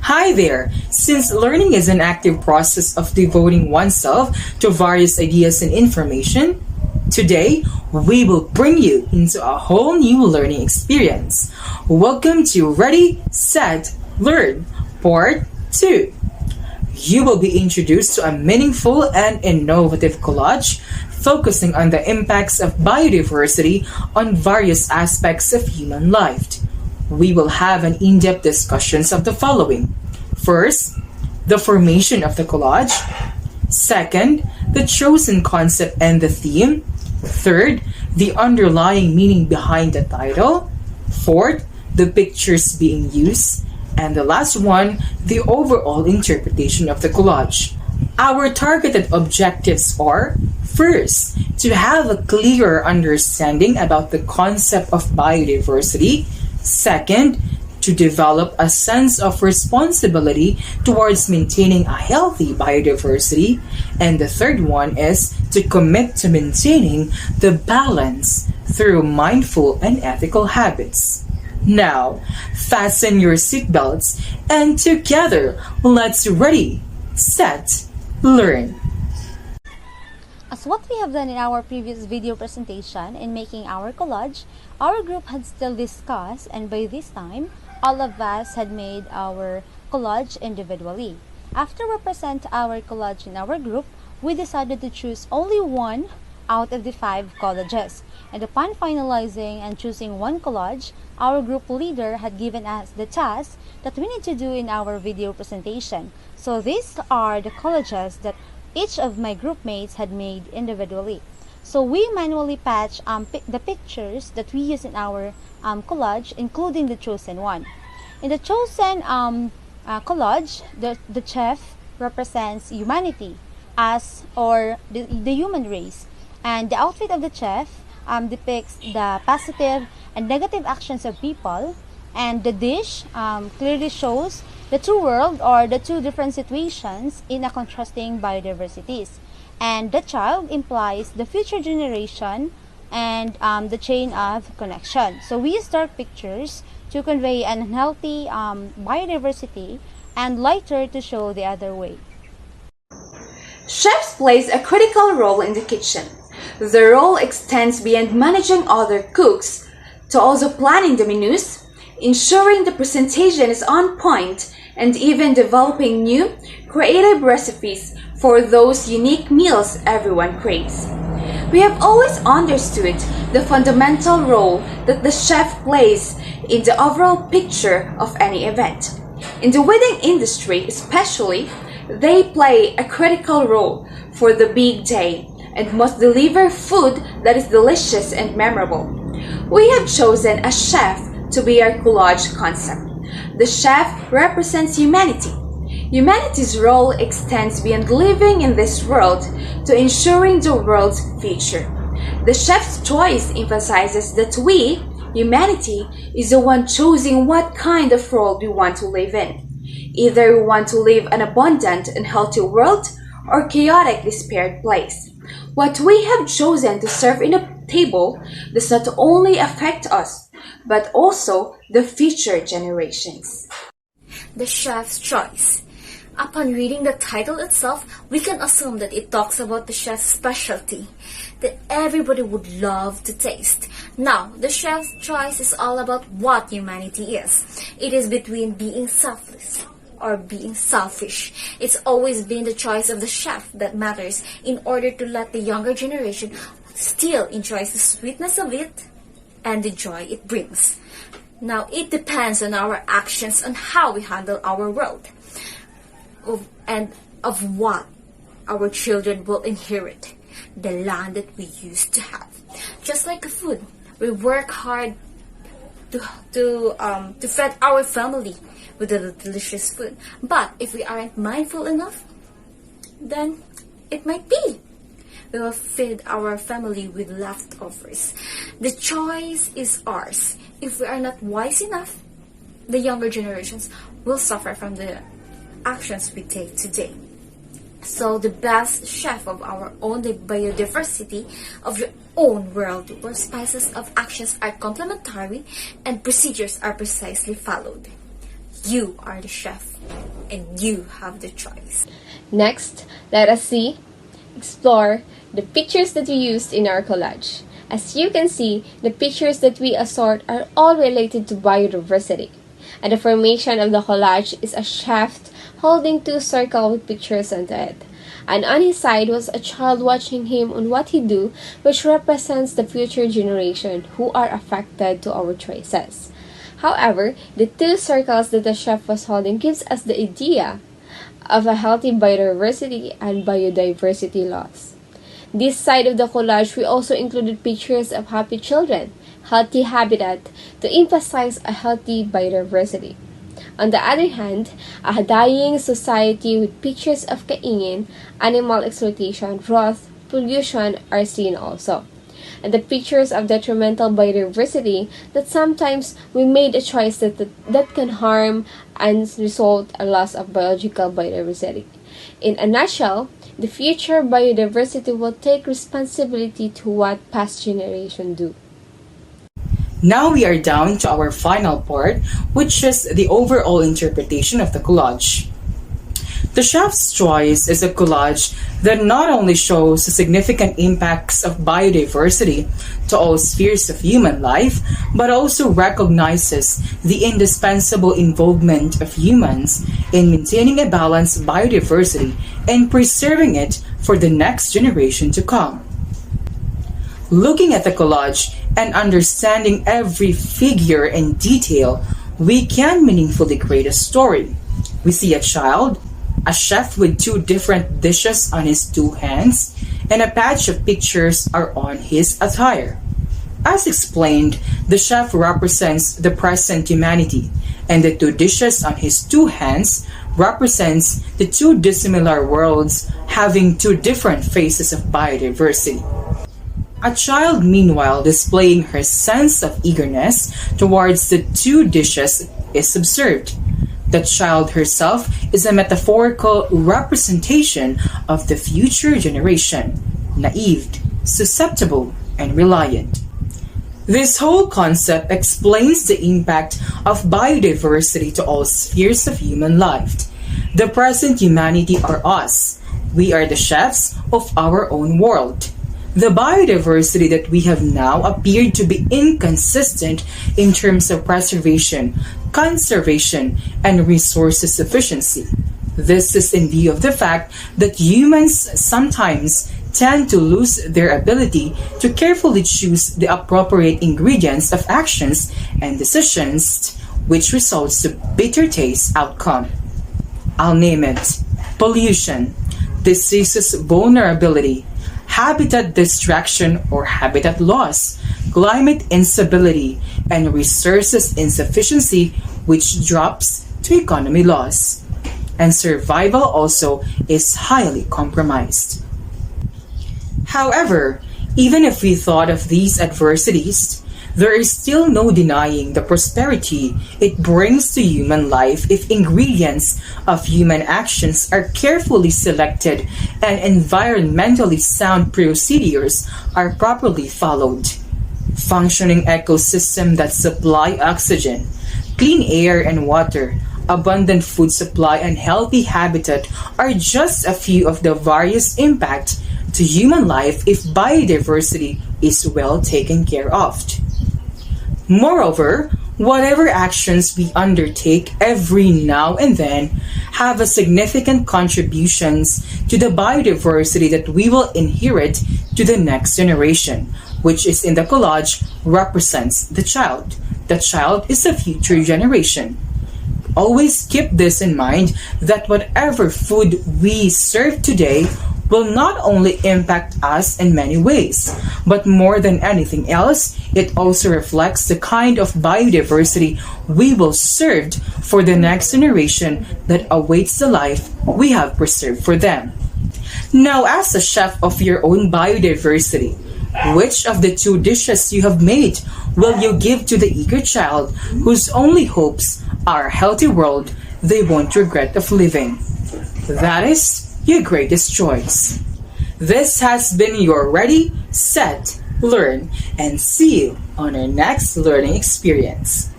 Hi there! Since learning is an active process of devoting oneself to various ideas and information, today we will bring you into a whole new learning experience. Welcome to Ready, Set, Learn, Part 2. You will be introduced to a meaningful and innovative collage focusing on the impacts of biodiversity on various aspects of human life. We will have an in-depth discussions of the following. First, the formation of the collage. Second, the chosen concept and the theme. Third, the underlying meaning behind the title. Fourth, the pictures being used. And the last one, the overall interpretation of the collage. Our targeted objectives are, first, to have a clearer understanding about the concept of biodiversity. Second, to develop a sense of responsibility towards maintaining a healthy biodiversity. And the third one is to commit to maintaining the balance through mindful and ethical habits. Now, fasten your seatbelts and together, let's ready, set, learn. As what we have done in our previous video presentation in making our collage, our group had still discussed, and by this time, all of us had made our collage individually. After we present our collage in our group, we decided to choose only one out of the 5 collages. And upon finalizing and choosing one collage, our group leader had given us the task that we need to do in our video presentation. So these are the collages that each of my group mates had made individually. So we manually patch the pictures that we use in our collage, including the chosen one. In the chosen collage, the chef represents humanity or the human race. And the outfit of the chef depicts the positive and negative actions of people. And the dish clearly shows the two world or the two different situations in a contrasting biodiversities. And the child implies the future generation and the chain of connection. So we use dark pictures to convey an unhealthy biodiversity and lighter to show the other way. Chefs plays a critical role in the kitchen. The role extends beyond managing other cooks to also planning the menus, ensuring the presentation is on point, and even developing new, creative recipes for those unique meals everyone craves. We have always understood the fundamental role that the chef plays in the overall picture of any event. In the wedding industry especially, they play a critical role for the big day and must deliver food that is delicious and memorable. We have chosen a chef to be our collage concept. The chef represents humanity. Humanity's role extends beyond living in this world to ensuring the world's future. The chef's choice emphasizes that we, humanity, is the one choosing what kind of world we want to live in. Either we want to live an abundant and healthy world or chaotic, despaired place. What we have chosen to serve in a table does not only affect us, but also the future generations. The chef's choice. Upon reading the title itself, we can assume that it talks about the chef's specialty that everybody would love to taste. Now, the chef's choice is all about what humanity is. It is between being selfless or being selfish. It's always been the choice of the chef that matters in order to let the younger generation still enjoy the sweetness of it and the joy it brings. Now, it depends on our actions on how we handle our world and of what our children will inherit, the land that we used to have. Just like a food, we work hard to feed our family with a delicious food. But if we aren't mindful enough, then it might be we will feed our family with leftovers. The choice is ours. If we are not wise enough, the younger generations will suffer from the actions we take today. So the best chef of our own, the biodiversity of your own world, where spices of actions are complementary and procedures are precisely followed. You are the chef, and you have the choice. Next, let us explore the pictures that we used in our collage. As you can see, the pictures that we assort are all related to biodiversity. And the formation of the collage is a shaft holding two circles with pictures on it. And on his side was a child watching him on what he do, which represents the future generation who are affected to our choices. However, the two circles that the chef was holding gives us the idea of a healthy biodiversity and biodiversity loss. This side of the collage, we also included pictures of happy children, healthy habitat, to emphasize a healthy biodiversity. On the other hand, a dying society with pictures of kaingin, animal exploitation, wrath, pollution are seen also. And the pictures of detrimental biodiversity that sometimes we made a choice that can harm and result a loss of biological biodiversity. In a nutshell, the future biodiversity will take responsibility to what past generations do. Now we are down to our final part, which is the overall interpretation of the collage. The chef's choice is a collage that not only shows the significant impacts of biodiversity to all spheres of human life, but also recognizes the indispensable involvement of humans in maintaining a balanced biodiversity and preserving it for the next generation to come. Looking at the collage and understanding every figure and detail, we can meaningfully create a story. We see a child, a chef with two different dishes on his two hands, and a patch of pictures are on his attire. As explained, the chef represents the present humanity, and the two dishes on his two hands represents the two dissimilar worlds having two different phases of biodiversity. A child, meanwhile, displaying her sense of eagerness towards the two dishes is observed. The child herself is a metaphorical representation of the future generation, naive, susceptible, and reliant. This whole concept explains the impact of biodiversity to all spheres of human life. The present humanity are us. We are the chefs of our own world. The biodiversity that we have now appeared to be inconsistent in terms of preservation, conservation, and resources sufficiency. This is in view of the fact that humans sometimes tend to lose their ability to carefully choose the appropriate ingredients of actions and decisions, which results to bitter taste outcome. I'll name it: pollution, diseases vulnerability, habitat destruction or habitat loss, climate instability, and resources insufficiency, which drops to economy loss. And survival also is highly compromised. However, even if we thought of these adversities, there is still no denying the prosperity it brings to human life if ingredients of human actions are carefully selected and environmentally sound procedures are properly followed. Functioning ecosystems that supply oxygen, clean air and water, abundant food supply, and healthy habitat are just a few of the various impacts to human life if biodiversity is well taken care of. Moreover, whatever actions we undertake every now and then have a significant contributions to the biodiversity that we will inherit to the next generation, which is in the collage represents the child. The child is the future generation. Always keep this in mind that whatever food we serve today will not only impact us in many ways, but more than anything else, it also reflects the kind of biodiversity we will serve for the next generation that awaits the life we have preserved for them. Now, as a chef of your own biodiversity, which of the two dishes you have made will you give to the eager child whose only hopes are a healthy world they won't regret of living? That is your greatest choice. This has been your Ready, Set, Learn, and see you on our next learning experience.